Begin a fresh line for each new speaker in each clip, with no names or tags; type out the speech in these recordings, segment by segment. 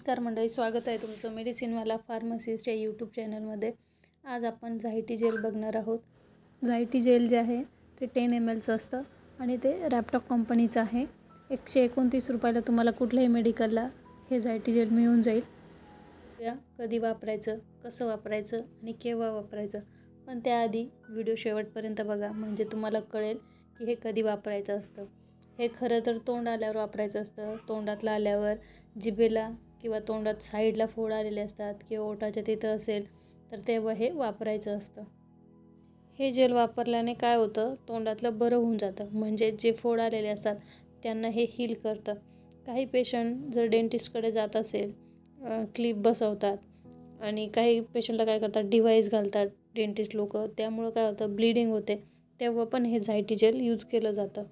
नमस्कार मंडळी, स्वागत आहे तुमचं मेडिसिनवाला फार्मसिस्ट या यूट्यूब चॅनलमध्ये। आज आपण झायटी जेल बघणार आहोत। झायटी जेल जे आहे ते 10 mlचं असतं आणि ते रॅपटॉप कंपनीचं आहे। 129 रुपयाला तुम्हाला कुठल्याही मेडिकलला हे झायटी जेल मिळून जाईल। कधी वापरायचं, कसं वापरायचं आणि केव्हा वापरायचं, पण त्याआधी व्हिडिओ शेवटपर्यंत बघा, म्हणजे तुम्हाला कळेल की हे कधी वापरायचं असतं। हे खरं तर तोंड आल्यावर वापरायचं असतं। तोंडातला आल्यावर, जिभेला किंवा तोंडात साईडला फोड आलेले असतात किंवा ओठाच्या तिथं असेल तर तेव्हा हे वापरायचं असतं। हे जेल वापरल्याने काय होतं, तोंडातलं बरं होऊन जातं, म्हणजे जे फोड आलेले असतात त्यांना हे हील करतं। काही पेशंट जर डेंटिस्टकडे जात असेल, क्लिप बसवतात आणि काही पेशंटला काय करतात, डिव्हाइस घालतात डेंटिस्ट लोक, त्यामुळं काय होतं, ब्लिडिंग होते, तेव्हा पण हे झायटी जेल यूज केलं जातं।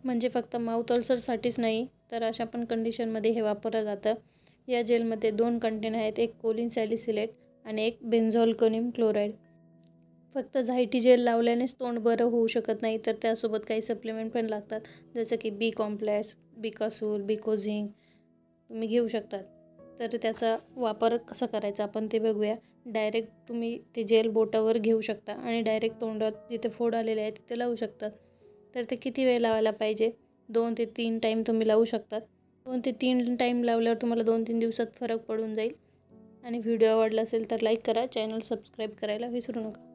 म्हणजे फक्त माउथ अल्सरसाठीच नाही तर अशा पण कंडिशनमध्ये हे वापरलं जातं। या जेलमध्ये 2 कंटेन आहेत, एक कोलिन सॅलिसिलेट आणि एक बेन्झोलकोनियम क्लोराईड। फक्त झायटी जेल लावल्यानेच तोंड बरं होऊ शकत नाही, तर त्यासोबत काही सप्लिमेंट पण लागतात, जसं की बी कॉम्प्लेक्स, बिकासूल, बिकोझिंग तुम्ही घेऊ शकतात। तर त्याचा वापर कसा करायचा आपण ते बघूया। डायरेक्ट तुम्ही ते जेल बोटावर घेऊ शकता आणि डायरेक्ट तोंडात जिथे फोड आलेले आहेत तिथे लावू शकतात। तर ते किती वेळ लावायला पाहिजे, 2 ते 3 टाईम तुम्ही लावू शकतात। 2 ते 3 टाईम लावल्यावर तुम्हाला 2-3 दिवसात फरक पडून जाईल। आणि व्हिडिओ आवडला असेल तर लाईक करा, चॅनल सबस्क्राईब करायला विसरू नका।